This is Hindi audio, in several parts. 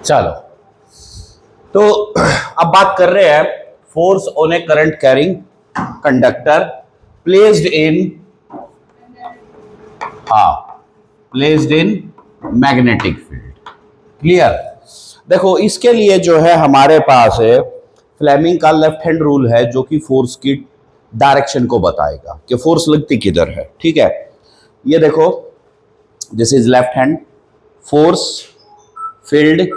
चलो, तो अब बात कर रहे हैं force on A current carrying conductor placed in placed in magnetic field. Clear? देखो, इसके लिए जो है हमारे पास है फ्लेमिंग का लेफ्ट हैंड रूल है, जो कि फोर्स की डायरेक्शन को बताएगा कि फोर्स लगती किधर है। ठीक है, ये देखो, this is left hand, force, field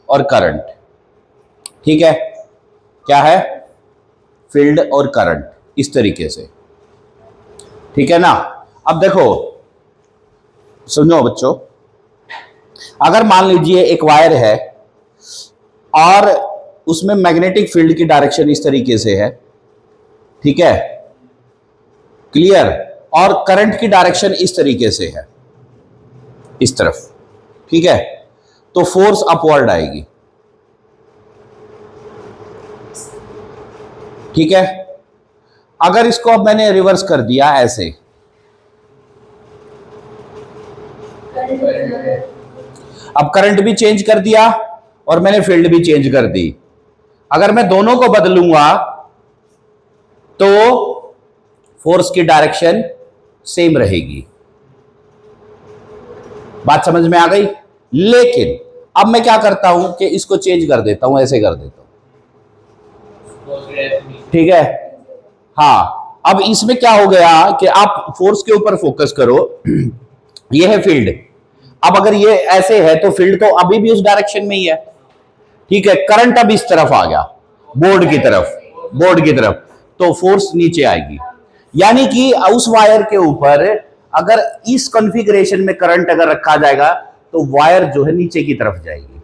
और करंट। ठीक है, क्या है? फील्ड और करंट, इस तरीके से। ठीक है ना? अब देखो, सुनो बच्चों, अगर मान लीजिए एक वायर है और उसमें मैग्नेटिक फील्ड की डायरेक्शन इस तरीके से है, ठीक है, क्लियर, और करंट की डायरेक्शन इस तरीके से है, इस तरफ, ठीक है, तो फोर्स अपवर्ड आएगी। ठीक है, अगर इसको अब मैंने रिवर्स कर दिया ऐसे, अब करंट भी चेंज कर दिया और मैंने फील्ड भी चेंज कर दी, अगर मैं दोनों को बदलूंगा तो फोर्स की डायरेक्शन सेम रहेगी। बात समझ में आ गई? लेकिन अब मैं क्या करता हूं कि इसको चेंज कर देता हूं, ऐसे कर देता हूं। ठीक है, हाँ, अब इसमें क्या हो गया कि आप फोर्स के ऊपर फोकस करो, ये है फील्ड। अब अगर ये ऐसे है तो फील्ड तो अभी भी उस डायरेक्शन में ही है। ठीक है, करंट अब इस तरफ आ गया, बोर्ड की तरफ, बोर्ड की तरफ, तो फोर्स नीचे आएगी। यानी कि उस वायर के ऊपर अगर इस कॉन्फ़िगरेशन में करंट अगर रखा जाएगा तो वायर जो है नीचे की तरफ जाएगी,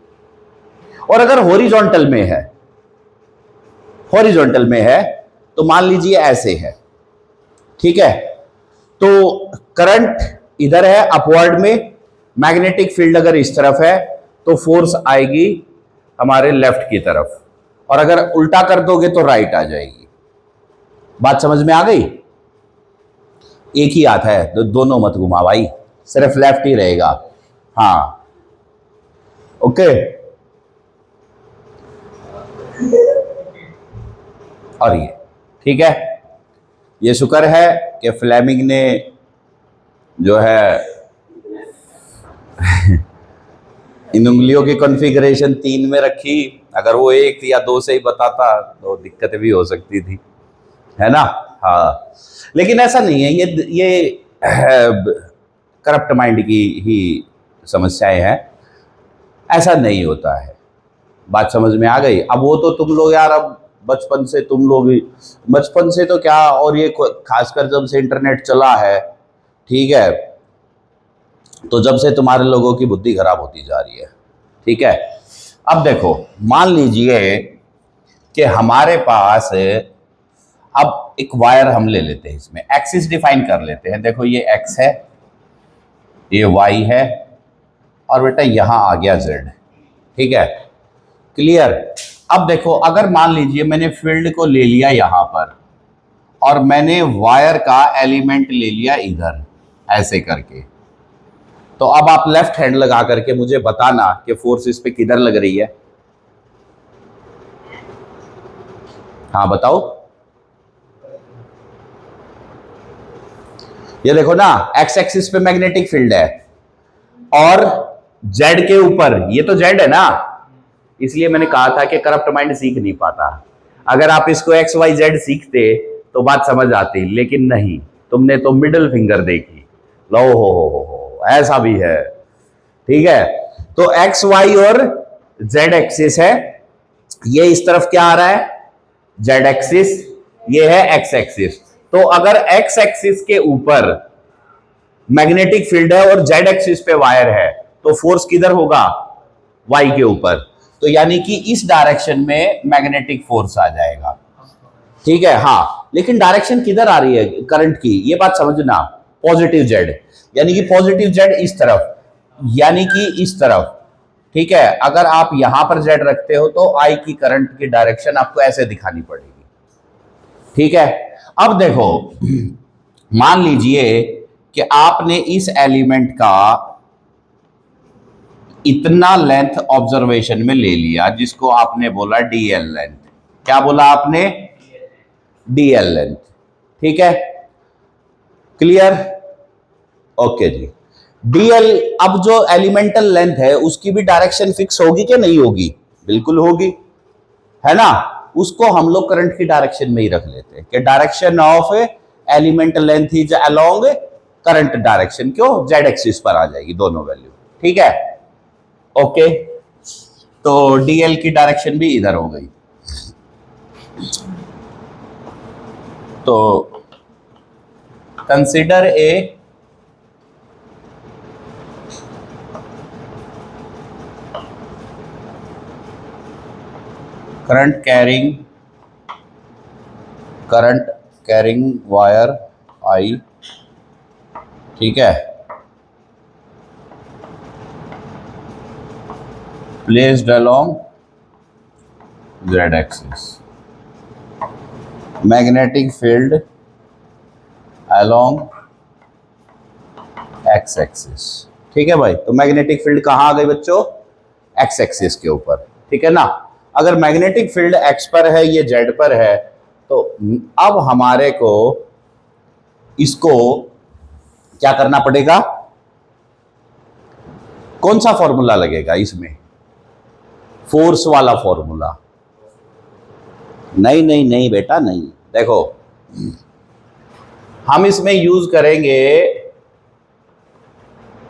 और अगर हॉरिजॉन्टल में है, हॉरिजॉन्टल में है तो मान लीजिए ऐसे है, ठीक है, तो करंट इधर है अपवर्ड में, मैग्नेटिक फील्ड अगर इस तरफ है तो फोर्स आएगी हमारे लेफ्ट की तरफ, और अगर उल्टा कर दोगे तो राइट आ जाएगी। बात समझ में आ गई? एक ही हाथ है तो दोनों मत घुमा भाई, सिर्फ लेफ्ट ही रहेगा। हाँ, ओके। और ये ठीक है, ये शुक्र है कि फ्लेमिंग ने जो है इन उंगलियों की कॉन्फ़िगरेशन 3 में रखी, अगर वो 1 या 2 से ही बताता तो दिक्कत भी हो सकती थी, है ना? हाँ, लेकिन ऐसा नहीं है, ये करप्ट माइंड की ही समस्याएं हैं, ऐसा नहीं होता है। बात समझ में आ गई? अब वो तो तुम लोग यार, अब बचपन से तुम लोग, बचपन से तो क्या, और ये खासकर जब से इंटरनेट चला है, ठीक है, तो जब से तुम्हारे लोगों की बुद्धि खराब होती जा रही है। ठीक है, अब देखो, मान लीजिए कि हमारे पास अब एक वायर हम ले लेते हैं, इसमें एक्सिस डिफाइन कर लेते हैं। देखो, ये एक्स है, ये वाई है, और बेटा यहां आ गया जेड। ठीक है, क्लियर? अब देखो, अगर मान लीजिए मैंने फील्ड को ले लिया यहां पर और मैंने वायर का एलिमेंट ले लिया इधर, ऐसे करके, तो अब आप लेफ्ट हैंड लगा करके मुझे बताना कि फोर्स इस पे किधर लग रही है। हाँ बताओ। ये देखो ना, एक्स एक्सिस पे मैग्नेटिक फील्ड है और जेड के ऊपर, ये तो जेड है ना, इसलिए मैंने कहा था कि करप्ट माइंड सीख नहीं पाता। अगर आप इसको एक्स वाई जेड सीखते तो बात समझ आती, लेकिन नहीं, तुमने तो मिडिल फिंगर देखी। लो हो, ऐसा भी है। ठीक है, तो एक्स वाई और जेड एक्सिस है, ये इस तरफ क्या आ रहा है? जेड एक्सिस, ये है एक्स एक्सिस। तो अगर एक्स एक्सिस के ऊपर मैग्नेटिक फील्ड है और जेड एक्सिस पे वायर है, तो फोर्स किधर होगा? वाई के ऊपर। तो यानी कि इस डायरेक्शन में मैग्नेटिक फोर्स आ जाएगा। ठीक है, हाँ, लेकिन डायरेक्शन किधर आ रही है करंट की, ये बात समझना। पॉजिटिव जेड, यानी कि पॉजिटिव जेड इस तरफ, यानी कि इस तरफ। ठीक है, अगर आप यहां पर जेड रखते हो तो आई की करंट की डायरेक्शन आपको ऐसे दिखानी पड़ेगी। ठीक है, अब देखो, मान लीजिए कि आपने इस एलिमेंट का इतना लेंथ ऑब्जर्वेशन में ले लिया जिसको आपने बोला डीएल लेंथ। क्या बोला आपने? DL length. ठीक है, क्लियर? ओके जी। डीएल, अब जो एलिमेंटल लेंथ है उसकी भी डायरेक्शन फिक्स होगी कि नहीं होगी? बिल्कुल होगी, है ना? उसको हम लोग करंट की डायरेक्शन में ही रख लेते हैं कि direction of elemental length is along current direction. क्यों? जेड एक्सिस पर आ जाएगी दोनों वैल्यू। ठीक है, ओके। तो डीएल की डायरेक्शन भी इधर हो गई। तो consider a current carrying wire I, ठीक है, placed along z axis, magnetic field along x axis. ठीक है भाई, तो मैग्नेटिक फील्ड कहां आ गई बच्चों? एक्स एक्सिस के ऊपर। ठीक है ना? अगर मैग्नेटिक फील्ड एक्स पर है, ये जेड पर है, तो अब हमारे को इसको क्या करना पड़ेगा? कौन सा फॉर्मूला लगेगा इसमें? फोर्स वाला फॉर्मूला? नहीं नहीं नहीं बेटा, नहीं। देखो, हम इसमें यूज करेंगे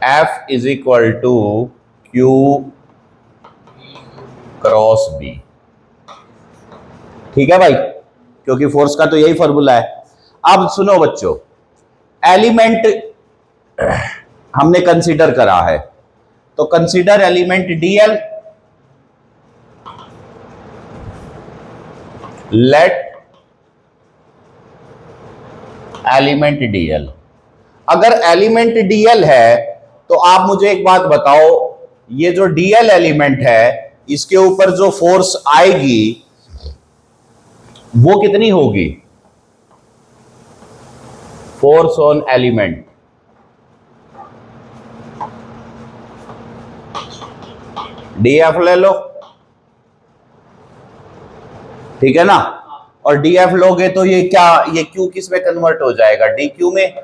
F is equal to Q cross B. ठीक है भाई, क्योंकि फोर्स का तो यही फॉर्मूला है। अब सुनो बच्चों, एलिमेंट हमने कंसीडर करा है, तो consider element DL, let element DL. अगर एलिमेंट डीएल है तो आप मुझे एक बात बताओ, ये जो डीएल एलिमेंट है इसके ऊपर जो फोर्स आएगी वो कितनी होगी? फोर्स ऑन एलिमेंट, डीएफ ले लो। ठीक है ना? और डीएफ लोगे तो ये क्या, ये क्यू किस में कन्वर्ट हो जाएगा? डी क्यू में।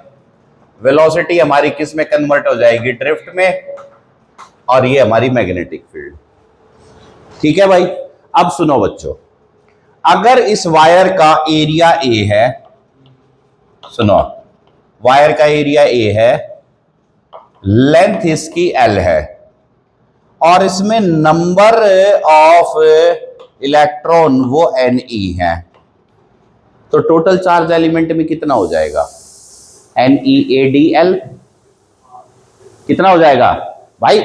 वेलोसिटी हमारी किस में कन्वर्ट हो जाएगी? ड्रिफ्ट में। और ये हमारी मैग्नेटिक फील्ड। ठीक है भाई, अब सुनो बच्चों, अगर इस वायर का एरिया ए है, सुनो, वायर का एरिया ए है, लेंथ इसकी एल है, और इसमें नंबर ऑफ इलेक्ट्रॉन वो एन ई है, तो टोटल चार्ज एलिमेंट में कितना हो जाएगा? N E A D L. कितना हो जाएगा भाई?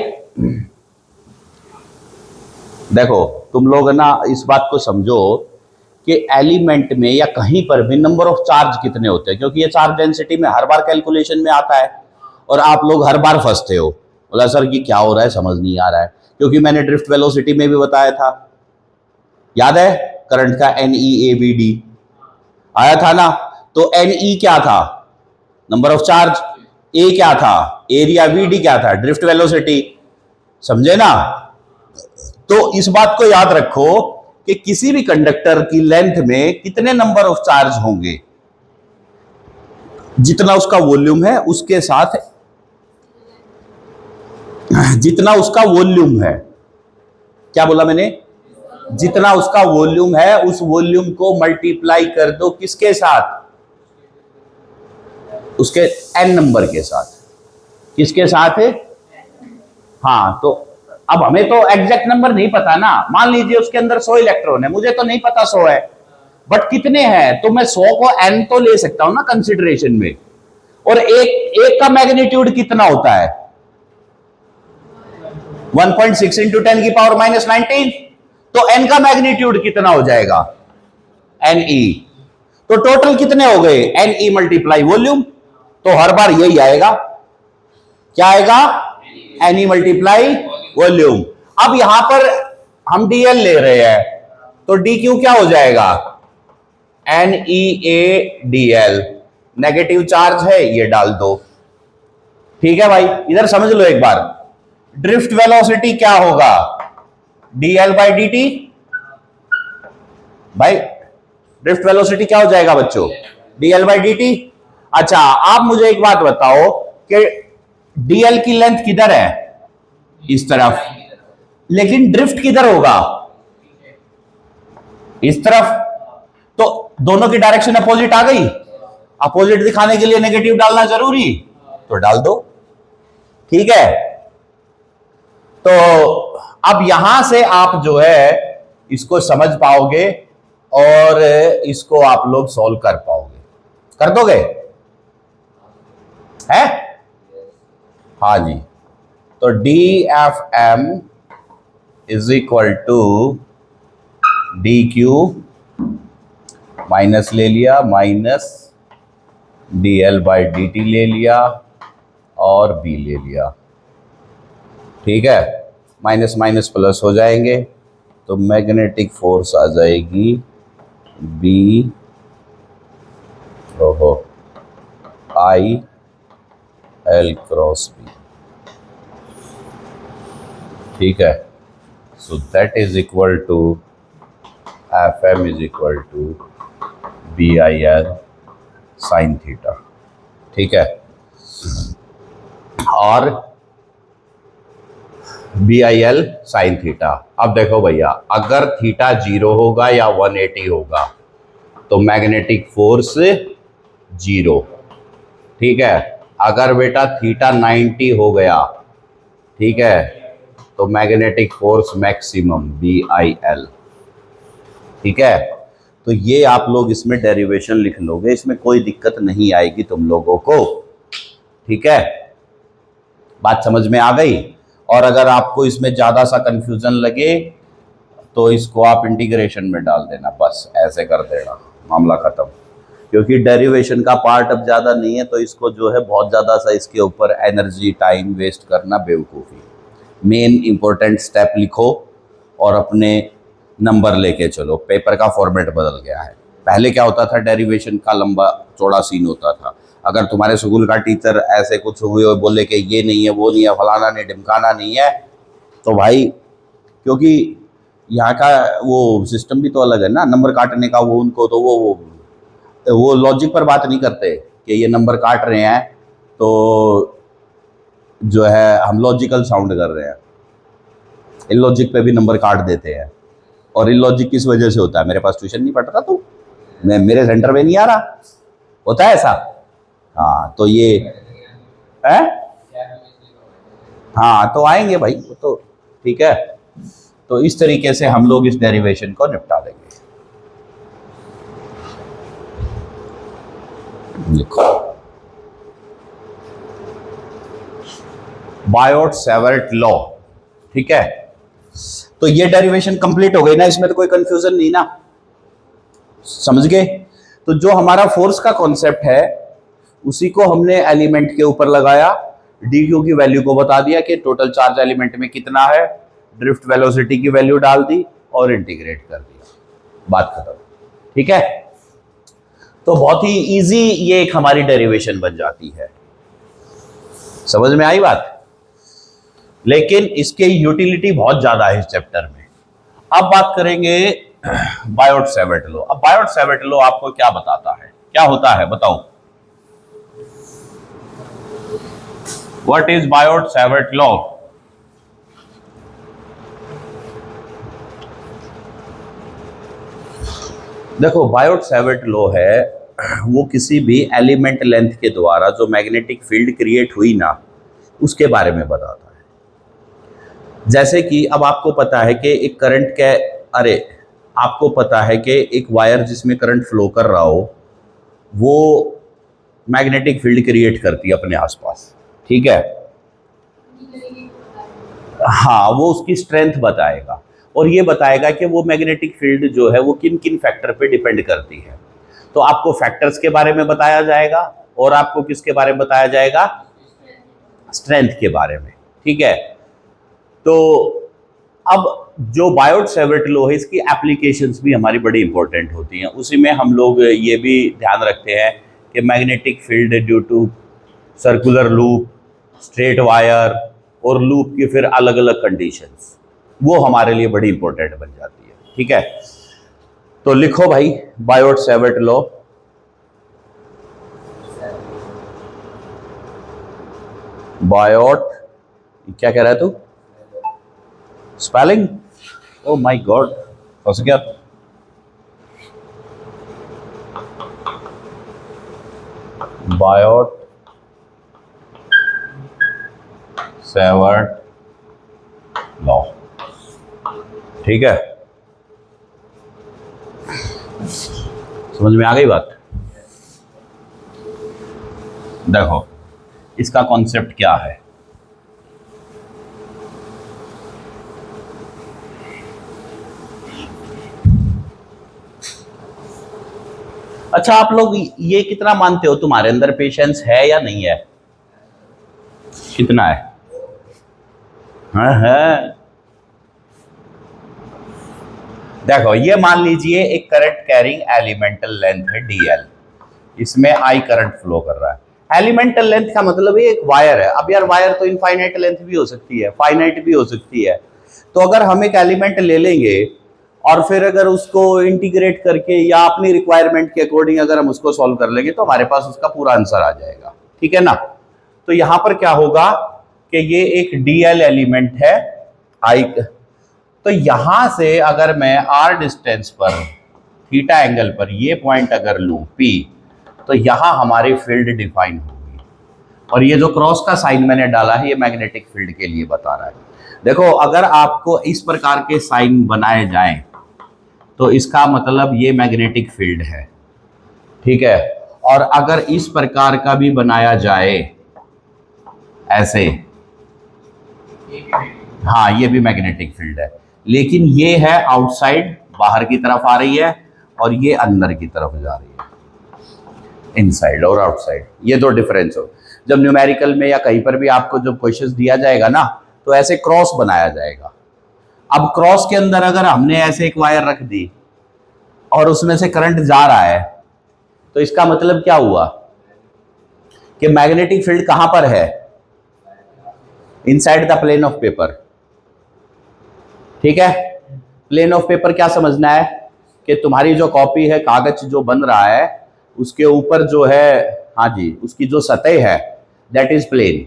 देखो, तुम लोग ना इस बात को समझो कि एलिमेंट में या कहीं पर भी नंबर ऑफ चार्ज कितने होते हैं, क्योंकि ये चार्ज डेंसिटी में हर बार कैलकुलेशन में आता है और आप लोग हर बार फंसते हो। बोला सर कि क्या हो रहा है, समझ नहीं आ रहा है, क्योंकि मैंने ड्रिफ्ट वेलोसिटी में भी बताया था, याद है? करंट का N E A B D आया था ना? तो एन ई क्या था? Number of charge. ए क्या था? एरिया। वी डी क्या था? Drift velocity. समझे ना? तो इस बात को याद रखो कि किसी भी कंडक्टर की लेंथ में कितने नंबर ऑफ चार्ज होंगे, जितना उसका वॉल्यूम है उसके साथ, जितना उसका वॉल्यूम है, क्या बोला मैंने? जितना उसका वॉल्यूम है उस वॉल्यूम को मल्टीप्लाई कर दो किसके साथ? उसके एन नंबर के साथ। किसके साथ है? हाँ, तो अब हमें तो एग्जैक्ट नंबर नहीं पता ना। मान लीजिए उसके अंदर 100 इलेक्ट्रॉन है, मुझे तो नहीं पता 100 है, बट कितने हैं, तो मैं 100 को एन तो ले सकता हूं ना कंसिडरेशन में। और एक का मैग्नीट्यूड कितना होता है? 1.6 इंटू 10 की पावर -19। तो एन का मैग्नीट्यूड कितना हो जाएगा? N E. तो टोटल कितने हो गए? N E multiply volume. तो हर बार यही आएगा। क्या आएगा? N E multiply volume. अब यहां पर हम डीएल ले रहे हैं, तो डी क्यू क्या हो जाएगा? N E A D L. Negative charge है, ये डाल दो। ठीक है भाई, इधर समझ लो एक बार, ड्रिफ्ट वेलोसिटी क्या होगा, dl बाई dt। भाई ड्रिफ्ट वेलोसिटी क्या हो जाएगा बच्चों, dl बाई dt। अच्छा आप मुझे एक बात बताओ कि dl की लेंथ किधर है, इस तरफ, लेकिन ड्रिफ्ट किधर होगा, इस तरफ। तो दोनों की डायरेक्शन अपोजिट आ गई, अपोजिट दिखाने के लिए नेगेटिव डालना जरूरी, तो डाल दो, ठीक है। तो अब यहां से आप जो है इसको समझ पाओगे और इसको आप लोग सॉल्व कर पाओगे, कर दोगे, है? हाँ जी। तो D F M is equal to D Q minus ले लिया, minus D L by D T ले लिया और बी ले लिया, ठीक है। माइनस माइनस प्लस हो जाएंगे तो मैग्नेटिक फोर्स आ जाएगी बी ओहो आई एल क्रॉस बी, ठीक है। So that is equal to F M is equal to B I L sine theta, ठीक है। और B I L sine theta. अब देखो भैया, अगर थीटा 0 होगा या 180 होगा तो मैग्नेटिक फोर्स 0, ठीक है। अगर बेटा थीटा 90 हो गया, ठीक है, तो magnetic force maximum B I L, ठीक है। तो ये आप लोग इसमें डेरिवेशन लिख लोगे, इसमें कोई दिक्कत नहीं आएगी तुम लोगों को, ठीक है। बात समझ में आ गई। और अगर आपको इसमें ज़्यादा सा कंफ्यूजन लगे तो इसको आप इंटीग्रेशन में डाल देना, बस ऐसे कर देना, मामला ख़त्म। क्योंकि डेरिवेशन का पार्ट अब ज़्यादा नहीं है, तो इसको जो है बहुत ज़्यादा सा इसके ऊपर एनर्जी टाइम वेस्ट करना बेवकूफ़ी। मेन इंपॉर्टेंट स्टेप लिखो और अपने नंबर लेके चलो। पेपर का फॉर्मेट बदल गया है, पहले क्या होता था, डेरिवेशन का लंबा चौड़ा सीन होता था। अगर तुम्हारे स्कूल का टीचर ऐसे कुछ हुए और बोले कि ये नहीं है, वो नहीं है, फलाना नहीं, ढिमकाना नहीं है, तो भाई क्योंकि यहाँ का वो सिस्टम भी तो अलग है ना, नंबर काटने का, वो उनको तो वो लॉजिक पर बात नहीं करते कि ये नंबर काट रहे हैं तो जो है हम लॉजिकल साउंड कर रहे हैं, इलॉजिक पे भी नंबर काट देते हैं। और इलॉजिक किस वजह से होता है, मेरे पास ट्यूशन नहीं पढ़ता तू, मैं मेरे सेंटर में नहीं आ रहा, होता है ऐसा। हाँ तो ये है, हाँ तो आएंगे भाई वो तो, ठीक है। तो इस तरीके से हम लोग इस डेरिवेशन को निपटा देंगे। लिखो बायोट-सैवर्ट लॉ, ठीक है। तो ये डेरिवेशन कंप्लीट हो गई ना, इसमें तो कोई कंफ्यूजन नहीं ना, समझ गए। तो जो हमारा फोर्स का कॉन्सेप्ट है उसी को हमने एलिमेंट के ऊपर लगाया, डी क्यू की वैल्यू को बता दिया कि टोटल चार्ज एलिमेंट में कितना है, ड्रिफ्ट वेलोसिटी की वैल्यू डाल दी और इंटीग्रेट कर दिया, बात खत्म, ठीक है। तो बहुत ही इजी ये एक हमारी डेरिवेशन बन जाती है, समझ में आई बात। लेकिन इसके यूटिलिटी बहुत ज्यादा है इस चैप्टर में। अब बात करेंगे बायोट-सैवर्ट लॉ। अब बायोट-सैवर्ट लॉ आपको क्या बताता है, क्या होता है बताओ, व्हाट इज बायोट-सैवर्ट लॉ। देखो बायोट-सैवर्ट लॉ है वो किसी भी एलिमेंट लेंथ के द्वारा जो मैग्नेटिक फील्ड क्रिएट हुई ना, उसके बारे में बताता है। जैसे कि अब आपको पता है कि एक करंट के, अरे आपको पता है कि एक वायर जिसमें करंट फ्लो कर रहा हो वो मैग्नेटिक फील्ड क्रिएट करती है अपने आसपास, ठीक है। हाँ वो उसकी स्ट्रेंथ बताएगा और ये बताएगा कि वो मैग्नेटिक फील्ड जो है वो किन किन फैक्टर पे डिपेंड करती है। तो आपको फैक्टर्स के बारे में बताया जाएगा और आपको किसके बारे में बताया जाएगा, स्ट्रेंथ के बारे में, ठीक है। तो अब जो बायोट-सैवर्ट लॉ है इसकी एप्लीकेशंस भी हमारी बड़ी इंपॉर्टेंट होती हैं। उसी में हम लोग ये भी ध्यान रखते हैं कि magnetic field due to circular loop, straight wire और लूप की फिर अलग अलग कंडीशंस, वो हमारे लिए बड़ी इंपॉर्टेंट बन जाती है। ठीक है, तो लिखो भाई बायोट सेवर्ट लॉ। बायोट, क्या कह रहा है तू? स्पेलिंग? ओ माय गॉड, फंस गया। बायोट सेवर्ट लॉ, ठीक है, समझ में आ गई बात? देखो इसका कॉन्सेप्ट क्या है। अच्छा, आप लोग ये कितना मानते हो तुम्हारे अंदर पेशेंस है या नहीं है? कितना है? हाँ। देखो ये मान लीजिए एक करंट कैरिंग एलिमेंटल लेंथ है डीएल, इसमें आई करंट फ्लो कर रहा है। एलिमेंटल लेंथ का मतलब ये एक वायर है। अब यार वायर तो इनफाइनाइट लेंथ भी हो सकती है, फाइनाइट भी हो सकती है। तो अगर हम एक एलिमेंट ले लेंगे और फिर अगर उसको इंटीग्रेट करके या अपनी रिक्वायरमेंट के अकॉर्डिंग अगर हम उसको सॉल्व कर लेंगे तो हमारे पास उसका पूरा आंसर आ जाएगा। ठीक है ना? तो यहां पर क्या होगा कि ये एक डीएल एलिमेंट है आई, तो यहां से अगर मैं आर डिस्टेंस पर थीटा एंगल पर ये पॉइंट अगर लूं पी, तो यहां हमारी फील्ड डिफाइन होगी। और ये जो क्रॉस का साइन मैंने डाला है ये मैग्नेटिक फील्ड के लिए बता रहा है। देखो अगर आपको इस प्रकार के साइन बनाए जाएं तो इसका मतलब ये मैग्नेटिक फील्ड है। ठीक है, और अगर इस प्रकार का भी बनाया जाए ऐसे, हाँ ये भी मैग्नेटिक फील्ड है, लेकिन ये है आउटसाइड, बाहर की तरफ आ रही है, और ये अंदर की तरफ जा रही है, इनसाइड और आउटसाइड। ये दो डिफरेंस हो। जब न्यूमेरिकल में या कहीं पर भी आपको जब क्वेश्चंस दिया जाएगा ना तो ऐसे क्रॉस बनाया जाएगा। अब क्रॉस के अंदर अगर हमने ऐसे एक वायर रख दी और उसमें से करंट जा रहा है तो इसका मतलब क्या हुआ कि मैग्नेटिक फील्ड कहां पर है? Inside the plane of paper. ठीक है, प्लेन ऑफ पेपर क्या समझना है कि तुम्हारी जो कॉपी है, कागज जो बन रहा है उसके ऊपर जो है, हाँ जी, उसकी जो सतह है दैट इज प्लेन।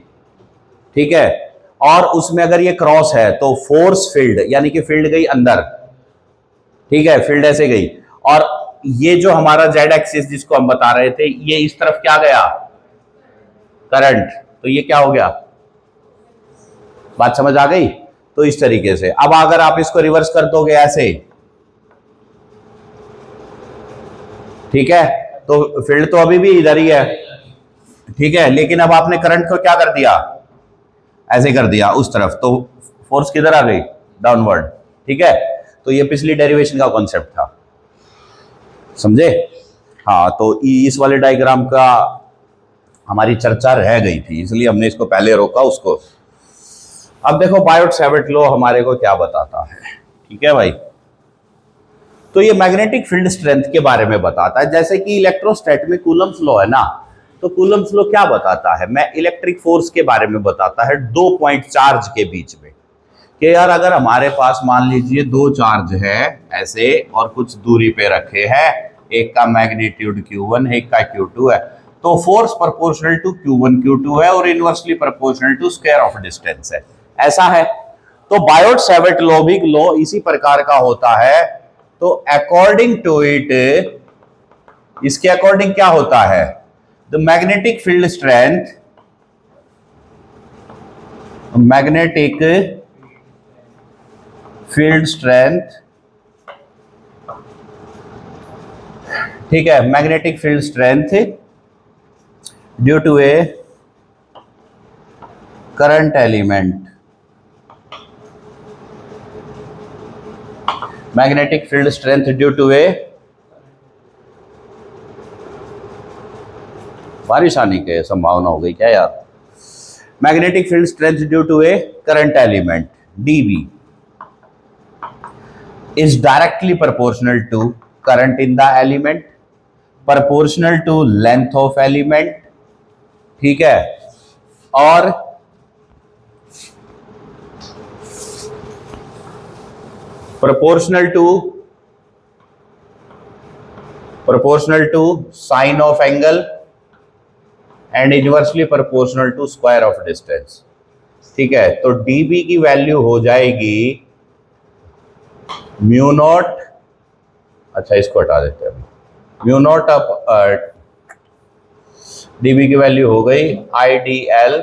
ठीक है, और उसमें अगर ये क्रॉस है तो फोर्स फील्ड, यानी कि फील्ड गई अंदर। ठीक है, फील्ड ऐसे गई, और ये जो हमारा जेड एक्सिस जिसको हम बता रहे थे, ये इस तरफ क्या गया? करंट। तो ये क्या हो गया? बात समझ आ गई? तो इस तरीके से अब अगर आप इसको रिवर्स कर दोगे ऐसे, ठीक है, तो फील्ड तो अभी भी इधर ही है। ठीक है, लेकिन अब आपने करंट को क्या कर दिया? ऐसे कर दिया उस तरफ, तो फोर्स किधर आ गई? डाउनवर्ड। ठीक है, तो ये पिछली डेरिवेशन का कॉन्सेप्ट था, समझे? हाँ, तो इस वाले डायग्राम का हमारी चर्चा रह गई थी, इसलिए हमने इसको पहले रोका उसको। अब देखो बायोट सेवर्ट लॉ हमारे को क्या बताता है। ठीक है भाई, तो ये मैग्नेटिक फील्ड स्ट्रेंथ के बारे में बताता है। जैसे कि इलेक्ट्रोस्टैट में कूलम्स लॉ है ना, तो कूलम्स लॉ क्या बताता है? मैं इलेक्ट्रिक फोर्स के बारे में बताता है दो पॉइंट चार्ज के बीच में, कि यार अगर हमारे पास मान लीजिए दो चार्ज है ऐसे और कुछ दूरी पे रखे हैं, एक का मैग्नीट्यूड Q1 एक का Q2 है, तो force proportional to Q1 Q2 है और inversely proportional to square of distance है, ऐसा है। तो बायोट सेवर्ट लॉ भी लॉ इसी प्रकार का होता है। तो अकॉर्डिंग टू इट, इसके अकॉर्डिंग क्या होता है? The magnetic field strength, magnetic field strength, ठीक है, magnetic field strength due to a current element, magnetic field strength due to a, बारिश आने की संभावना हो गई क्या यार? Magnetic field strength due to a current element dB is directly proportional to current in the element, proportional to length of element, ठीक है, और proportional to sine of angle and inversely proportional to square of distance। ठीक है, तो dB की वैल्यू हो जाएगी म्यू नॉट, अच्छा इसको हटा देते हैं, म्यू नॉट अप dB की वैल्यू हो गई IDL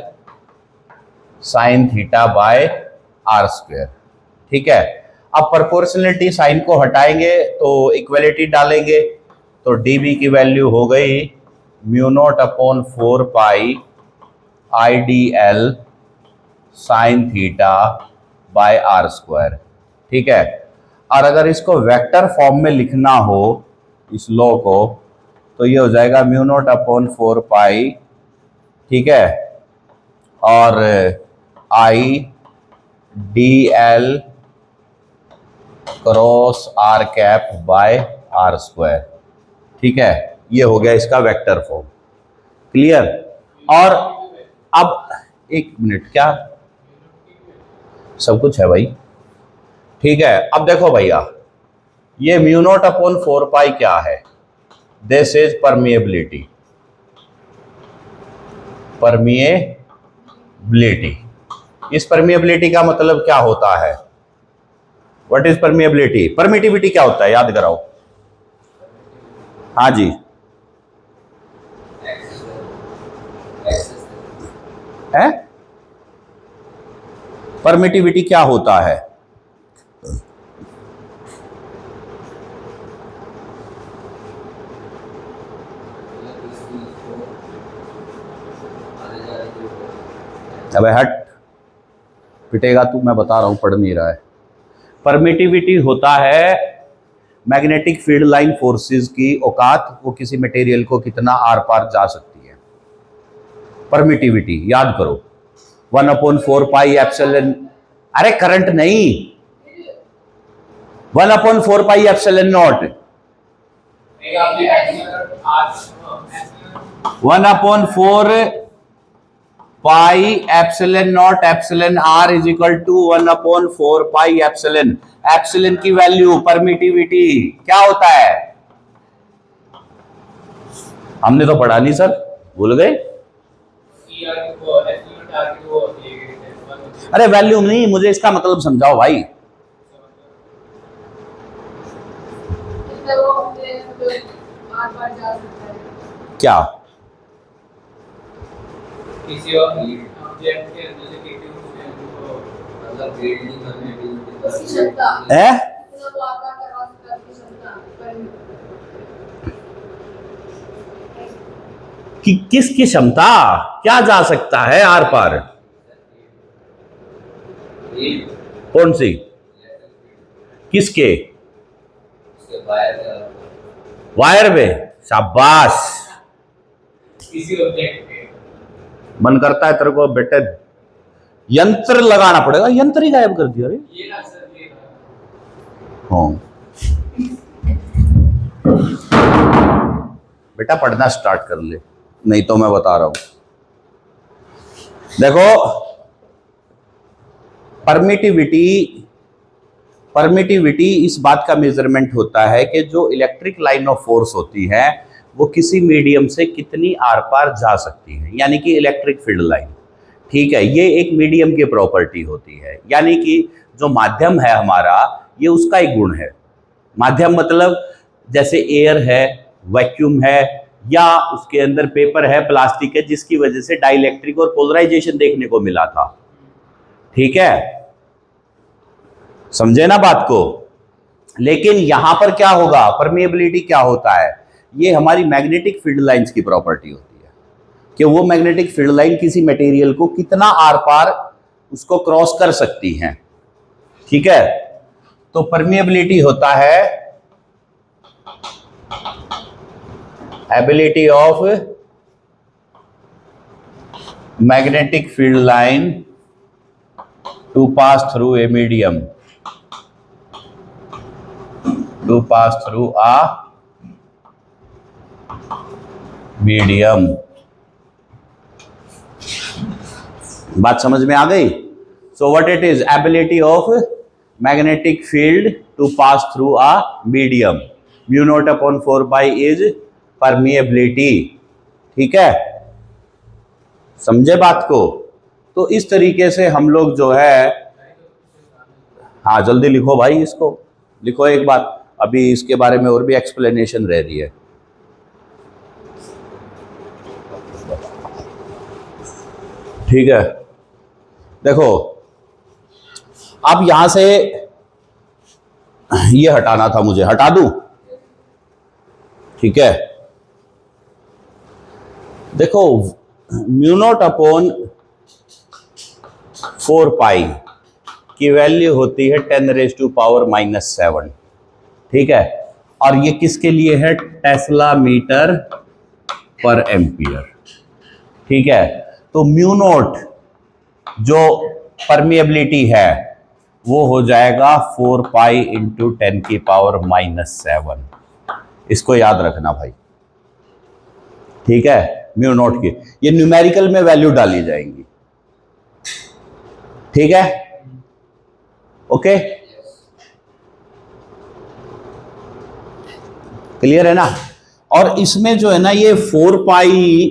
sine theta by R square. ठीक है, अब प्रोपोर्शनलिटी साइन को हटाएंगे तो इक्वलिटी डालेंगे, तो dB की वैल्यू हो गई mu naught upon 4 pi IDL sine theta by R square. ठीक है, और अगर इसको वेक्टर फॉर्म में लिखना हो इस लॉ को, तो ये हो जाएगा म्यू नॉट अपॉन 4 पाई, ठीक है, और IDL cross R cap by R square. ठीक है, ये हो गया इसका वेक्टर फॉर्म। क्लियर? और अब एक मिनट, क्या सब कुछ है भाई? ठीक है, अब देखो भैया, ये म्यू नॉट अपॉन 4 पाई क्या है? This is permeability. परमिएबिलिटी, इस परमिएबिलिटी का मतलब क्या होता है? What is permeability? परमिटिविटी क्या होता है, याद कराओ। हाँ जी, है परमिटिविटी क्या होता है? अबे हट, पिटेगा तू, मैं बता रहा हूं, पढ़ नहीं रहा है। परमिटिविटी होता है मैग्नेटिक फील्ड लाइन फोर्सेस की औकात, वो किसी मटेरियल को कितना आर पार जा सकती है। परमिटिविटी याद करो, 1/4 पाई एप्सिलॉन, अरे करंट नहीं, 1/4 pi epsilon naught, 1/4 pi epsilon naught epsilon R is equal to 1/4 pi epsilon. Epsilon की वैल्यू परमिटिविटी क्या होता है? हमने तो पढ़ा नहीं सर, भूल गए। अरे वैल्यू नहीं, मुझे इसका मतलब समझाओ भाई। क्या? किसी और ऑब्जेक्ट के अंदर से किसी को मतलब ग्रेड नहीं करने की क्षमता है, इतना वो आपका करवा सकता है क्षमता कि किसकी क्षमता, क्या जा सकता है आर पार? कौन सी? किसके? वायर में। शाबाश, किसी ऑब्जेक्ट के। मन करता है तेरे को बेटे यंत्र लगाना पड़ेगा, यंत्र ही गायब कर दिया रे। ये ना सर, ये हाँ बेटा पढ़ना स्टार्ट कर ले, नहीं तो मैं बता रहा हूं। देखो परमिटिविटी इस बात का मेजरमेंट होता है कि जो इलेक्ट्रिक लाइन ऑफ फोर्स होती है वो किसी मीडियम से कितनी आर पार जा सकती है, यानी कि इलेक्ट्रिक फील्ड लाइन। ठीक है, ये एक मीडियम की प्रॉपर्टी होती है, यानी कि जो माध्यम है हमारा, ये उसका एक गुण है। माध्यम मतलब जैसे एयर है, वैक्यूम है, या उसके अंदर पेपर है, प्लास्टिक है, जिसकी वजह से डाइलेक्ट्रिक और पोलराइजेशन देखने को मिला था। ठीक है, समझे ना बात को? लेकिन यहां पर क्या होगा, परमिएबिलिटी क्या होता है? ये हमारी मैग्नेटिक फील्ड लाइंस की प्रॉपर्टी होती है कि वो मैग्नेटिक फील्ड लाइन किसी मटेरियल को कितना आर पार उसको क्रॉस कर सकती हैं। ठीक है, तो परमिएबिलिटी होता है ability of magnetic field line to pass through a medium, to pass through a medium. बात समझ में आ गई? So what it is, ability of magnetic field to pass through a medium. Mu naught upon 4 pi is permeability. ठीक है, समझे बात को? तो इस तरीके से हम लोग जो है, हाँ जल्दी लिखो भाई, इसको लिखो एक बार, अभी इसके बारे में और भी एक्सप्लेनेशन रह रही है। ठीक है, देखो अब यहां से ये हटाना था मुझे, हटा दूं? ठीक है, देखो म्यू नॉट अपॉन 4 पाई की वैल्यू होती है 10⁻⁻⁷। ठीक है, और ये किसके लिए है? टेस्ला मीटर पर एम्पियर। ठीक है, तो म्यू नॉट जो परमिएबिलिटी है वो हो जाएगा 4 पाई इंटू 10⁻⁻⁷। इसको याद रखना भाई। ठीक है, म्यू नॉट की ये न्यूमेरिकल में वैल्यू डाली जाएंगी। ठीक है, ओके, क्लियर है ना? और इसमें जो है ना, ये 4 पाई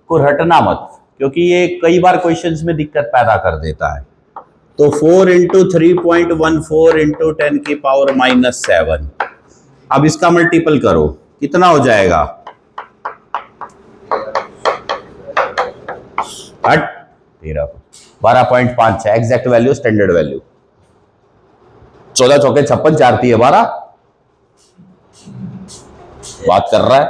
को हटना मत, क्योंकि ये कई बार क्वेश्चंस में दिक्कत पैदा कर देता है। तो 4 इंटू 3.14 इंटू 10⁻⁻⁷। अब इसका मल्टीपल करो, कितना हो जाएगा? हट 12.5 है एग्जैक्ट वैल्यू, स्टैंडर्ड वैल्यू। 14 चौके 56, 4 3 12 बात कर रहा है।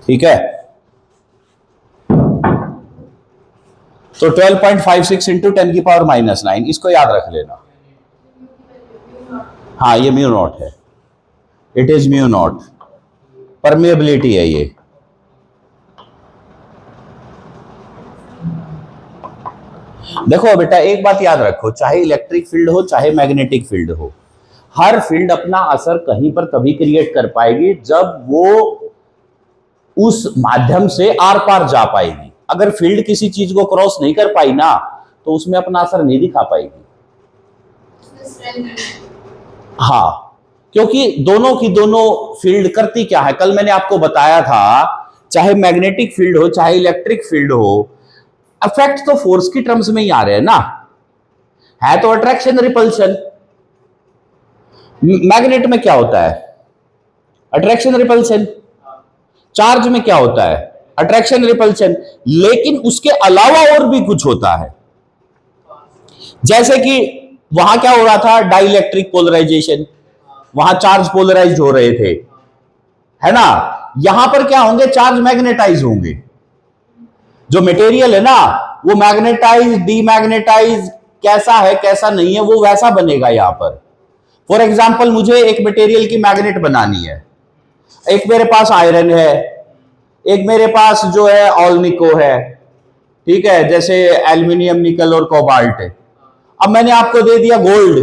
ठीक है, तो 12.56 इंटू 10⁻⁻⁹ इसको याद रख लेना। हाँ, ये म्यू नॉट है, it is mu naught, permeability है ये। देखो बेटा, एक बात याद रखो, चाहे इलेक्ट्रिक फील्ड हो चाहे मैग्नेटिक फील्ड हो, हर फील्ड अपना असर कहीं पर तभी क्रिएट कर पाएगी जब वो उस माध्यम से आर पार जा पाएगी। अगर फील्ड किसी चीज को क्रॉस नहीं कर पाई ना, तो उसमें अपना असर नहीं दिखा पाएगी। हाँ, क्योंकि दोनों की दोनों फील्ड करती क्या है, कल मैंने आपको बताया था, चाहे मैग्नेटिक फील्ड हो चाहे इलेक्ट्रिक फील्ड हो, अफेक्ट तो फोर्स की टर्म्स में ही आ रहे हैं ना, है तो अट्रैक्शन रिपल्शन। मैग्नेट में क्या होता है? Attraction repulsion. चार्ज में क्या होता है? Attraction repulsion. लेकिन उसके अलावा और भी कुछ होता है, जैसे कि वहां क्या हो रहा था? डाइलेक्ट्रिक पोलराइजेशन, वहां चार्ज पोलराइज हो रहे थे, है ना? यहां पर क्या होंगे? चार्ज मैग्नेटाइज होंगे। जो मटेरियल है ना, वो मैग्नेटाइज डीमैग्नेटाइज कैसा है कैसा नहीं है वो वैसा बनेगा यहां पर। फॉर एग्जाम्पल, मुझे एक मटेरियल की मैग्नेट बनानी है, एक मेरे पास आयरन है, एक मेरे पास जो है ऑलनिको है, ठीक है, जैसे एल्यूमिनियम, निकल और कोबाल्ट है। अब मैंने आपको दे दिया गोल्ड।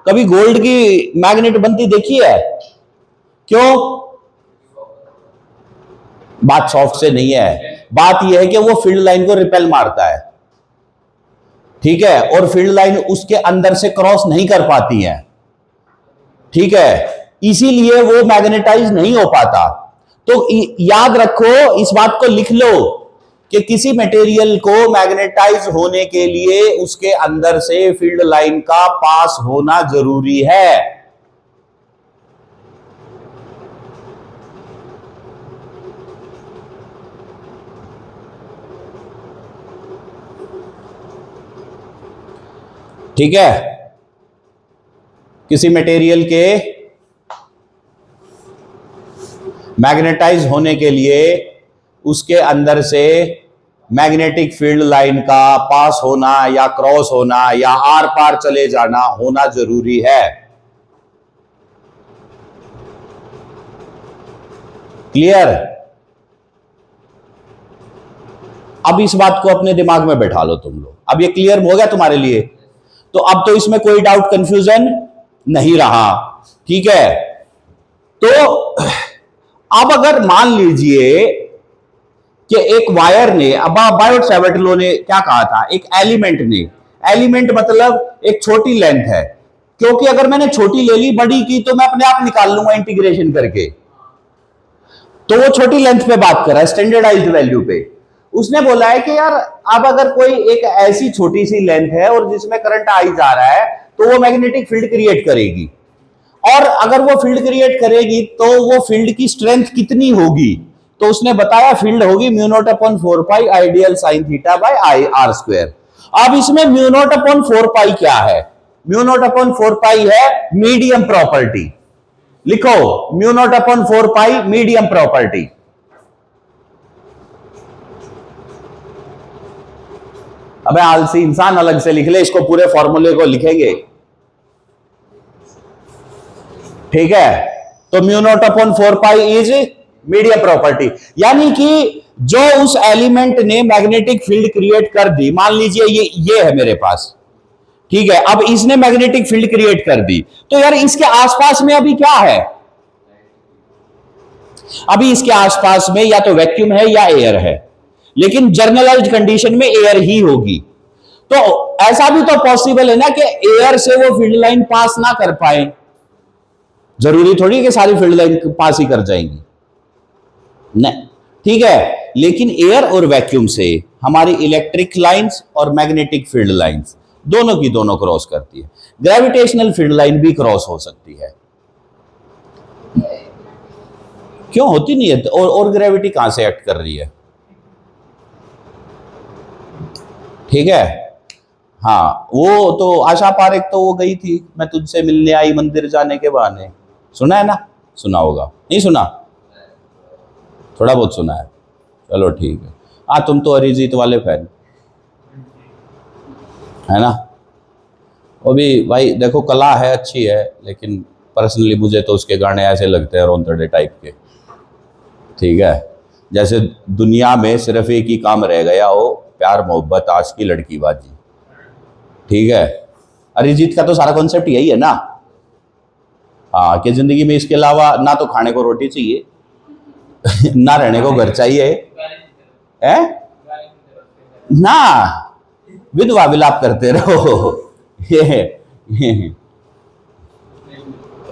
कभी गोल्ड की मैग्नेट बनती देखी है? क्यों? बात सॉफ्ट से नहीं है, बात यह है कि वो फील्ड लाइन को रिपेल मारता है। ठीक है, और फील्ड लाइन उसके अंदर से क्रॉस नहीं कर पाती है। ठीक है, इसीलिए वो मैग्नेटाइज नहीं हो पाता। तो याद रखो, इस बात को लिख लो कि किसी मटेरियल को मैग्नेटाइज होने के लिए उसके अंदर से फील्ड लाइन का पास होना जरूरी है। ठीक है, किसी मटेरियल के मैग्नेटाइज होने के लिए उसके अंदर से मैग्नेटिक फील्ड लाइन का पास होना या क्रॉस होना या आर पार चले जाना होना जरूरी है। क्लियर? अब इस बात को अपने दिमाग में बैठा लो तुम लोग। अब ये क्लियर हो गया तुम्हारे लिए? तो अब तो इसमें कोई डाउट कंफ्यूजन नहीं रहा। ठीक है, तो अब अगर मान लीजिए कि एक वायर ने, अब बायोट सैवर्ट लॉ ने क्या कहा था, एक एलिमेंट ने एलिमेंट मतलब एक छोटी लेंथ है, क्योंकि अगर मैंने छोटी ले ली बड़ी की तो मैं अपने आप निकाल लूंगा इंटीग्रेशन करके। तो वो छोटी लेंथ पे बात कर रहा है, स्टैंडर्डाइज्ड वैल्यू पे। उसने बोला है कि यार अब अगर कोई एक ऐसी छोटी सी लेंथ है और जिसमें करंट आई जा रहा है तो वो मैग्नेटिक फील्ड क्रिएट करेगी, और अगर वो फील्ड क्रिएट करेगी तो वो फील्ड की स्ट्रेंथ कितनी होगी, तो उसने बताया फील्ड होगी mu naught upon 4 pi ideal sign theta bye I R square. अब इसमें म्यू नॉट अपॉन 4 पाई क्या है? म्यू नॉट अपॉन 4 पाई है मीडियम प्रॉपर्टी। लिखो म्यू नॉट अपॉन 4 पाई मीडियम प्रॉपर्टी। अबे आलसी इंसान, अलग से लिख ले, इसको पूरे फॉर्मूले को लिखेंगे, ठीक है? तो mu naught upon 4 pi is medium property, यानी कि जो उस एलिमेंट ने मैग्नेटिक फील्ड क्रिएट कर दी, मान लीजिए ये है मेरे पास, ठीक है? अब इसने मैग्नेटिक फील्ड क्रिएट कर दी, तो यार इसके आसपास में अभी क्या है? अभी इसके आसपास में या तो वैक्यूम है या एयर है, लेकिन जर्नलाइज्ड कंडीशन में एयर ही होगी। तो ऐसा भी तो पॉसिबल है ना कि एयर से वो फील्ड लाइन पास ना कर पाए, जरूरी थोड़ी कि सारी फील्ड लाइन पास ही कर जाएंगी, नहीं, ठीक है? लेकिन एयर और वैक्यूम से हमारी इलेक्ट्रिक लाइंस और मैग्नेटिक फील्ड लाइंस दोनों की दोनों क्रॉस करती है। ग्रेविटेशनल फील्ड लाइन भी क्रॉस हो सकती है, क्यों होती नहीं है? और ग्रेविटी कहां से एक्ट कर रही है, ठीक है? हाँ, वो तो आशा पारेख तो वो गई थी, मैं तुझसे मिलने आई मंदिर जाने के बहाने, सुना है ना? सुना होगा, नहीं सुना? थोड़ा बहुत सुना है, चलो ठीक है। हाँ, तुम तो अरिजीत वाले फैन है ना? वो भी भाई देखो कला है, अच्छी है, लेकिन पर्सनली मुझे तो उसके गाने ऐसे लगते हैं रोंतड़े टाइप के, ठीक है? जैसे दुनिया में सिर्फ एक ही काम रह गया हो, प्यार मोहब्बत आशिकी लड़की बाजी, ठीक है? अरिजीत का तो सारा कॉन्सेप्ट यही है ना, हाँ, कि जिंदगी में इसके अलावा ना तो खाने को रोटी चाहिए ना रहने को घर चाहिए, है ना, विधवा विलाप करते रहो ये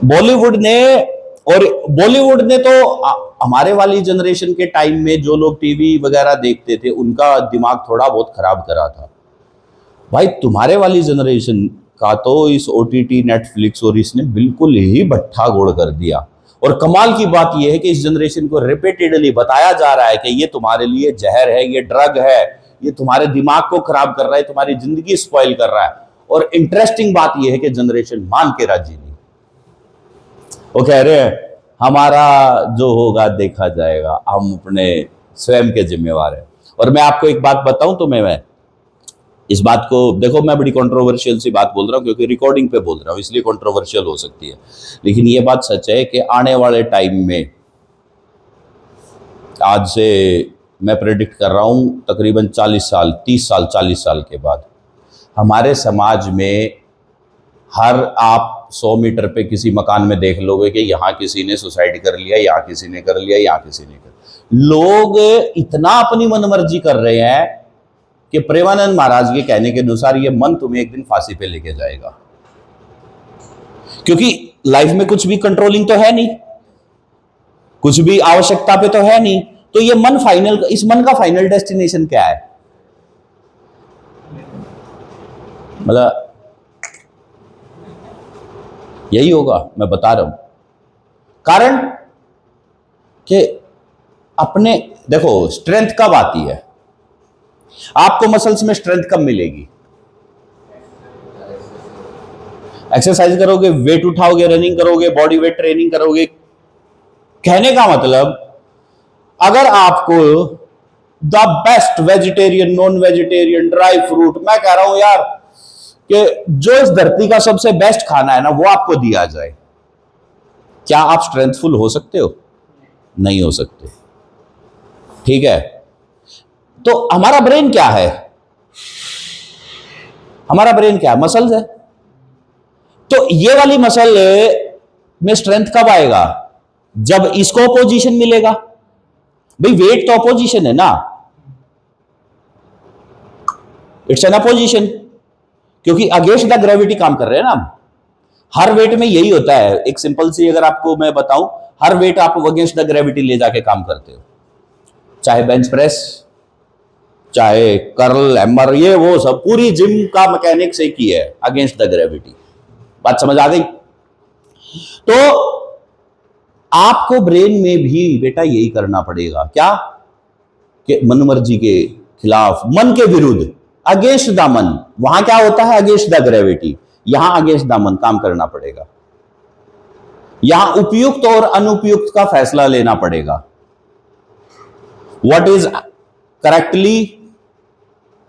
बॉलीवुड ने तो हमारे वाली जनरेशन के टाइम में जो लोग टीवी वगैरह देखते थे उनका दिमाग थोड़ा बहुत खराब करा था। भाई तुम्हारे वाली जनरेशन का तो इस ओटीटी नेटफ्लिक्स और इसने बिल्कुल ही भट्ठा गोड़ कर दिया। और कमाल की बात यह है कि इस जनरेशन को रिपीटेडली बताया जा रहा है कि ये तुम्हारे लिए जहर है, ये ड्रग है, ये तुम्हारे दिमाग को खराब कर रहा है, तुम्हारी जिंदगी स्पॉइल कर रहा है। और इंटरेस्टिंग बात यह है कि जनरेशन मान के राजी नहीं, वो कह रहे हैं हमारा जो होगा देखा जाएगा, हम अपने स्वयं के जिम्मेवार हैं। और मैं आपको एक बात बताऊं तो मैं इस बात को देखो, मैं बड़ी कंट्रोवर्शियल सी बात बोल रहा हूं क्योंकि रिकॉर्डिंग पे बोल रहा हूं, इसलिए कंट्रोवर्शियल हो सकती है, लेकिन ये बात सच है कि आने वाले टाइम में, आज से मैं प्रेडिक्ट कर रहा हूं तकरीबन 40 साल 30 साल 40 साल के बाद हमारे समाज में आप 100 मीटर पे किसी मकान में देख लोगे कि यहाँ किसी ने सुसाइड कर लिया, यहाँ किसी ने कर लिया, यहाँ किसी ने कर। लोग इतना अपनी मनमर्जी कर रहे हैं कि प्रेमानंद महाराज के कहने के अनुसार ये मन तुम्हें एक दिन फांसी पे लेके जाएगा, क्योंकि लाइफ में कुछ भी कंट्रोलिंग तो है नहीं, कुछ भी आवश्यकता पे तो है नहीं, तो ये मन फाइनल, इस मन का फाइनल डेस्टिनेशन क्या है? मतलब यही होगा, मैं बता रहा हूं। कारण कि अपने देखो स्ट्रेंथ कब आती है, आपको मसल्स में स्ट्रेंथ कब मिलेगी? एक्सरसाइज करोगे, वेट उठाओगे, रनिंग करोगे, बॉडी वेट ट्रेनिंग करोगे। कहने का मतलब अगर आपको the best vegetarian, non vegetarian, dry fruit, मैं कह रहा हूं यार कि जो इस धरती का सबसे बेस्ट खाना है ना वो आपको दिया जाए, क्या आप स्ट्रेंथफुल हो सकते हो? नहीं हो सकते, ठीक है? तो हमारा ब्रेन क्या है? हमारा ब्रेन क्या है? मसल्स है। तो ये वाली मसल में स्ट्रेंथ कब आएगा? जब इसको अपोजिशन मिलेगा। भाई वेट तो अपोजिशन है ना, इट्स एन अपोजिशन। क्योंकि अगेंस्ट द ग्रेविटी काम कर रहे हैं ना हम। हर वेट में यही होता है। एक सिंपल सी अगर आपको मैं बताऊं, हर वेट आप अगेंस्ट द ग्रेविटी ले जाके काम करते हो, चाहे बेंच प्रेस, चाहे कर्ल, हैमर, ये वो सब पूरी जिम का मैकेनिक्स एक ही है, अगेंस्ट द ग्रेविटी। बात समझ आ गई? तो आपको ब्रेन में भी बेटा यही करना पड़ेगा, क्या कि मनमर्जी के खिलाफ, मन के विरुद्ध, अगेंस्ट द मन। वहां क्या होता है? Against the gravity. यहां अगेंस्ट द मन काम करना पड़ेगा। यहां उपयुक्त और अनुपयुक्त का फैसला लेना पड़ेगा। What is correctly,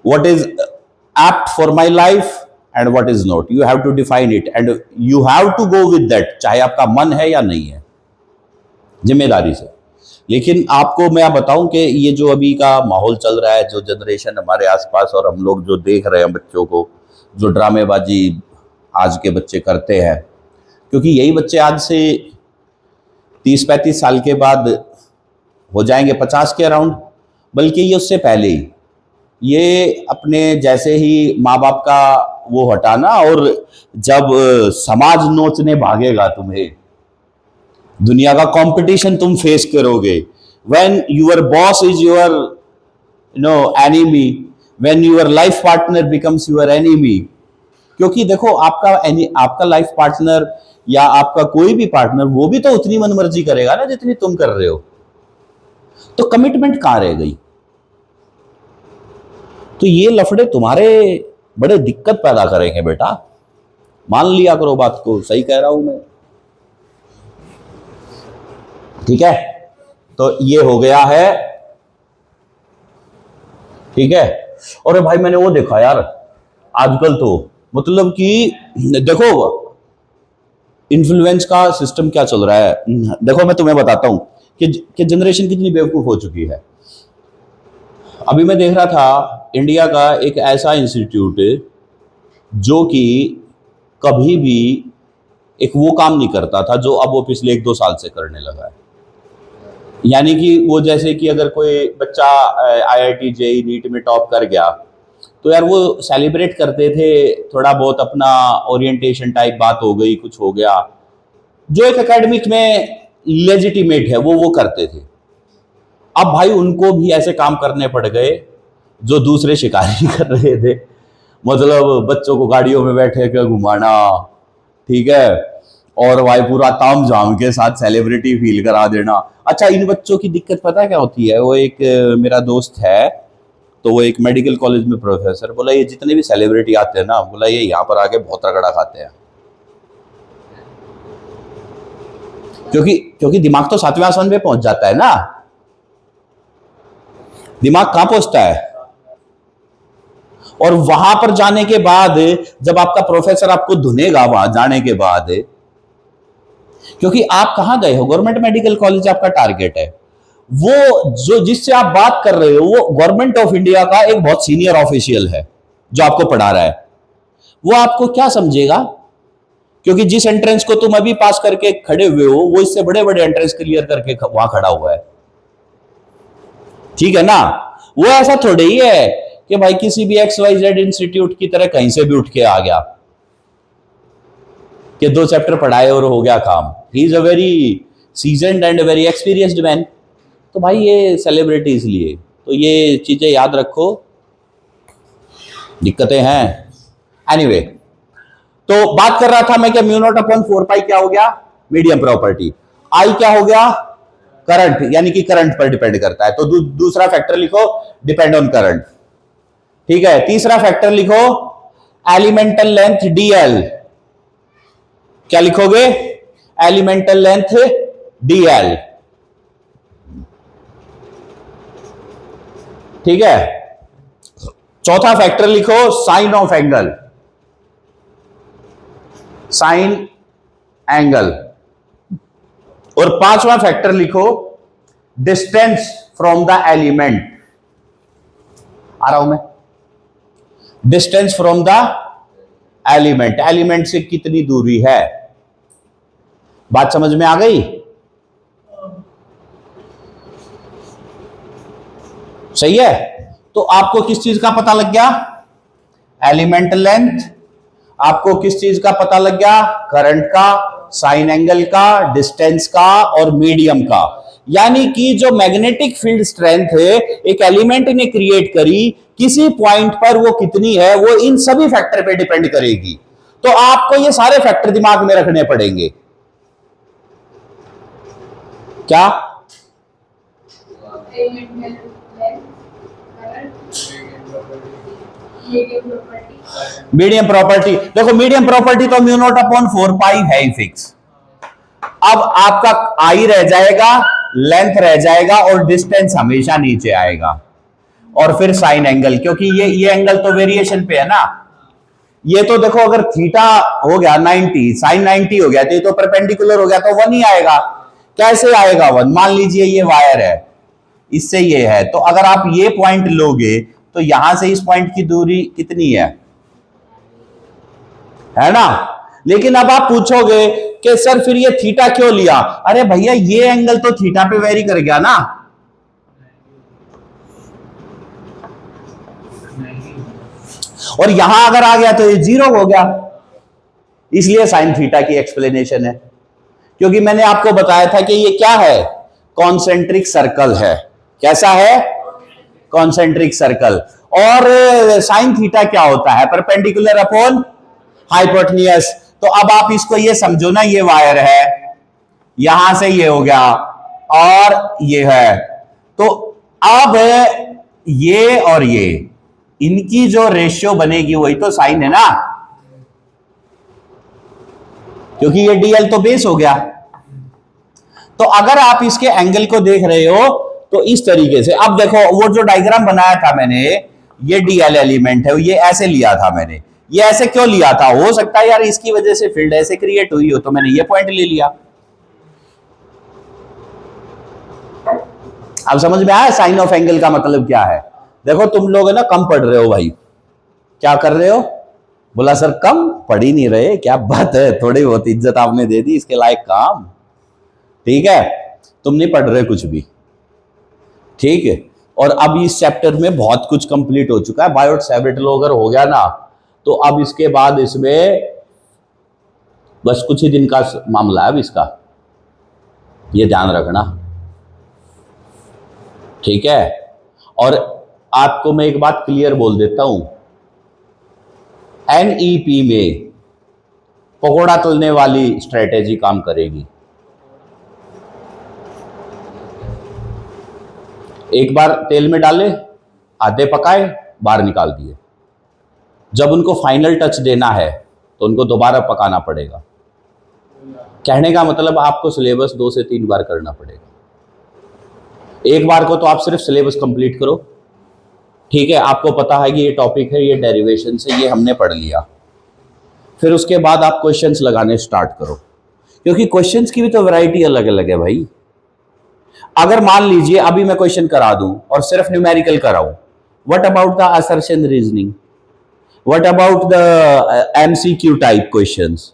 what is apt for my life and what is not, you have to define it and you have to go with that, चाहे आपका मन है या नहीं है, जिम्मेदारी से। लेकिन आपको मैं बताऊं कि ये जो अभी का माहौल चल रहा है, जो जनरेशन हमारे आसपास और हम लोग जो देख रहे हैं बच्चों को, जो ड्रामेबाजी आज के बच्चे करते हैं, क्योंकि यही बच्चे आज से 30-35 साल के बाद हो जाएंगे 50 के अराउंड, बल्कि ये उससे पहले ही, ये अपने जैसे ही माँ बाप का वो हटाना, और जब समाज नोचने भागेगा तुम्हें, दुनिया का कंपटीशन तुम फेस करोगे, when your boss is your enemy, when your life partner becomes your enemy. क्योंकि देखो आपका लाइफ पार्टनर या आपका कोई भी पार्टनर, वो भी तो उतनी मनमर्जी करेगा ना जितनी तुम कर रहे हो, तो कमिटमेंट कहां रह गई? तो ये लफड़े तुम्हारे बड़े दिक्कत पैदा करेंगे बेटा, मान लिया करो बात को, सही कह रहा हूं मैं, ठीक है? तो ये हो गया है, ठीक है? और भाई मैंने वो देखा यार आजकल, तो मतलब कि देखो इन्फ्लुएंस का सिस्टम क्या चल रहा है। देखो मैं तुम्हें बताता हूं कि जनरेशन कितनी बेवकूफ हो चुकी है। अभी मैं देख रहा था इंडिया का एक ऐसा इंस्टीट्यूट जो कि कभी भी एक वो काम नहीं करता था जो अब वो पिछले 1-2 साल से करने लगा है। यानी कि वो जैसे कि अगर कोई बच्चा IIT JEE नीट में टॉप कर गया, तो यार वो सेलिब्रेट करते थे, थोड़ा बहुत अपना ओरिएंटेशन टाइप बात हो गई, कुछ हो गया, जो एक एकेडमिक में लेजिटिमेट है वो करते थे। अब भाई उनको भी ऐसे काम करने पड़ गए जो दूसरे शिकारी कर रहे थे, मतलब बच्चों को गाड़ियों में बैठे कर घुमाना, ठीक है, और भाई पूरा ताम झाम के साथ सेलिब्रिटी फील करा देना। अच्छा, इन बच्चों की दिक्कत पता है क्या होती है? वो एक मेरा दोस्त है, तो वो एक मेडिकल कॉलेज में प्रोफेसर, बोला ये जितने भी सेलिब्रिटी आते हैं ना, बोला ये यहाँ पर आके बहुत रगड़ा खाते हैं, क्योंकि दिमाग तो 7वें आसमान पे पहुंच जाता है ना। दिमाग कहां पहुंचता है? और वहां पर जाने के बाद जब आपका प्रोफेसर आपको धुनेगा वहां जाने के बाद, क्योंकि आप कहां गए हो, गवर्नमेंट मेडिकल कॉलेज आपका टारगेट है, वो जो जिससे आप बात कर रहे हो वो गवर्नमेंट ऑफ इंडिया का एक बहुत सीनियर ऑफिशियल है जो आपको पढ़ा रहा है। वो आपको क्या समझेगा? क्योंकि जिस एंट्रेंस को तुम अभी पास करके खड़े हुए हो, वो इससे बड़े बड़े एंट्रेंस क्लियर करके वहां खड़ा हुआ है, ठीक है ना? वो ऐसा थोड़े ही है कि भाई किसी भी XYZ इंस्टीट्यूट की तरह कहीं से भी उठ के आ गया कि 2 चैप्टर पढ़ाए और हो गया काम। He is a very seasoned and very experienced man. तो भाई ये सेलिब्रिटी इसलिए, तो ये चीजें याद रखो, दिक्कतें हैं। एनीवे, तो बात कर रहा था मैं कि μ0/4π क्या हो गया? Medium property. आई क्या हो गया? करंट, यानी कि करंट पर डिपेंड करता है। तो दूसरा फैक्टर लिखो, डिपेंड ऑन करंट, ठीक है? तीसरा फैक्टर लिखो, एलिमेंटल लेंथ DL। क्या लिखोगे? एलिमेंटल लेंथ DL, ठीक है? चौथा फैक्टर लिखो, sine of angle, sine angle. और पांचवा फैक्टर लिखो, डिस्टेंस फ्रॉम द एलिमेंट। आ रहा हूं मैं, distance from the element, element से कितनी दूरी है। बात समझ में आ गई? सही है? तो आपको किस चीज का पता लग गया? एलिमेंट लेंथ आपको किस चीज का पता लग गया? करंट का, साइन एंगल का, डिस्टेंस का और मीडियम का। यानी कि जो मैग्नेटिक फील्ड स्ट्रेंथ है एक एलिमेंट ने क्रिएट करी, किसी पॉइंट पर वो कितनी है, वो इन सभी फैक्टर पे डिपेंड करेगी। तो आपको ये सारे फैक्टर दिमाग में रखने पड़ेंगे। क्या? Medium property. देखो मीडियम प्रॉपर्टी तो म्यू नॉट अपॉन 4 पाई है ही फिक्स। अब आपका आई रह जाएगा, लेंथ रह जाएगा और डिस्टेंस हमेशा नीचे आएगा, और फिर साइन एंगल, क्योंकि ये एंगल तो वेरिएशन पे है ना। ये तो देखो अगर थीटा हो गया 90, साइन 90 हो गया, तो ये तो परपेंडिकुलर हो गया, तो 1 ही आएगा। कैसे आएगा 1? मान लीजिए ये वायर है, इससे ये है, तो अगर आप ये पॉइंट लोगे तो यहां से इस पॉइंट की दूरी कितनी है ना। लेकिन अब आप पूछोगे कि सर फिर ये थीटा क्यों लिया? अरे भैया ये एंगल तो थीटा पे वेरी कर गया ना। और यहां अगर आ गया तो ये 0 हो गया, इसलिए साइन थीटा की एक्सप्लेनेशन है। क्योंकि मैंने आपको बताया था कि ये क्या है? कॉन्सेंट्रिक सर्कल है। कैसा है? Concentric circle. और साइन थीटा क्या होता है? Perpendicular upon hypotenuse. तो अब आप इसको ये समझो ना, ये वायर है, यहां से ये हो गया और ये है, तो अब ये और ये, इनकी जो रेशियो बनेगी वही तो साइन है ना, क्योंकि ये डीएल तो बेस हो गया। तो अगर आप इसके एंगल को देख रहे हो तो इस तरीके से, अब देखो वो जो डायग्राम बनाया था मैंने, ये डीएल एलिमेंट है, ये ऐसे लिया था मैंने। ये ऐसे क्यों लिया था? हो सकता है यार इसकी वजह से फील्ड ऐसे क्रिएट हुई हो, तो मैंने ये पॉइंट ले लिया। अब समझ में आया साइन ऑफ एंगल का मतलब क्या है? देखो तुम लोग है ना कम पढ़ रहे हो भाई। क्या कर रहे हो? बोला सर कम पढ़ ही नहीं रहे। क्या बात है, थोड़ी बहुत इज्जत आपने दे दी, इसके लायक काम। ठीक है, तुम नहीं पढ़ रहे कुछ भी। ठीक है, और अब इस चैप्टर में बहुत कुछ कंप्लीट हो चुका है। बायोट सैविट लॉ अगर हो गया ना, तो अब इसके बाद इसमें बस कुछ ही दिन का मामला है अब इसका, ये ध्यान रखना। ठीक है, और आपको मैं एक बात क्लियर बोल देता हूं, एनईपी में पकोड़ा तलने वाली स्ट्रेटेजी काम करेगी। एक बार तेल में डाले, आधे पकाए, बाहर निकाल दिए। जब उनको फाइनल टच देना है तो उनको दोबारा पकाना पड़ेगा। कहने का मतलब आपको सिलेबस 2 से 3 बार करना पड़ेगा। एक बार को तो आप सिर्फ सिलेबस कंप्लीट करो। ठीक है, आपको पता है कि ये टॉपिक है, ये डेरिवेशन से ये हमने पढ़ लिया। फिर उसके बाद आप क्वेश्चंस लगाने स्टार्ट करो, क्योंकि क्वेश्चंस की भी तो वैरायटी अलग अलग है भाई। अगर मान लीजिए अभी मैं क्वेश्चन करा दूं और सिर्फ न्यूमेरिकल कराऊं, what about the assertion reasoning, what about the MCQ type questions,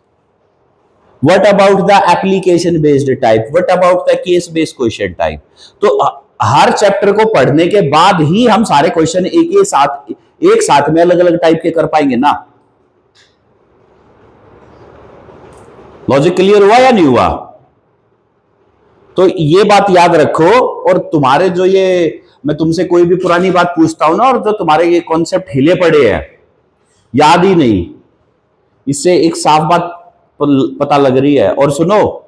what about the application based type, what about the case based question type. तो हर चैप्टर को पढ़ने के बाद ही हम सारे क्वेश्चन एक साथ में अलग अलग टाइप के कर पाएंगे ना। लॉजिक क्लियर हुआ या नहीं हुआ? तो ये बात याद रखो। और तुम्हारे जो ये, मैं तुमसे कोई भी पुरानी बात पूछता हूं ना, और जो तुम्हारे ये कॉन्सेप्ट हिले पड़े हैं, याद ही नहीं, इससे एक साफ बात पता लग रही है। और सुनो,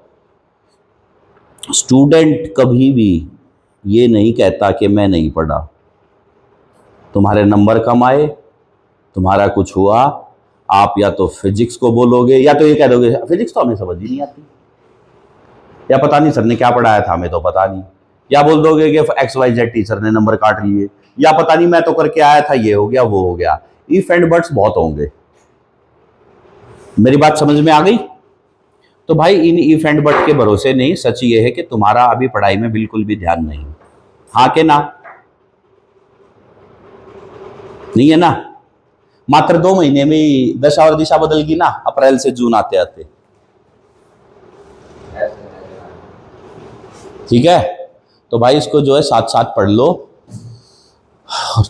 स्टूडेंट कभी भी ये नहीं कहता कि मैं नहीं पढ़ा। तुम्हारे नंबर कम आए, तुम्हारा कुछ हुआ, आप या तो फिजिक्स को बोलोगे या तो ये कह दोगे फिजिक्स तो हमें समझ ही नहीं आती, या पता नहीं सर ने क्या पढ़ाया था हमें तो पता नहीं, या बोल दोगे कि XYZ टीचर ने नंबर काट लिए, या पता नहीं मैं तो करके आया था, ये हो गया वो हो गया। इफ एंड बट्स बहुत होंगे। मेरी बात समझ में आ गई? तो भाई इन इफ एंड बट के भरोसे नहीं। सच ये है कि तुम्हारा अभी पढ़ाई में बिल्कुल भी ध्यान नहीं। हाँ के ना? नहीं है ना? मात्र 2 महीने में ही दशा और दिशा बदल गई ना, अप्रैल से जून आते आते। ठीक है, तो भाई इसको जो है साथ साथ पढ़ लो।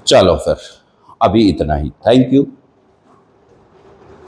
चलो फिर अभी इतना ही। Thank you.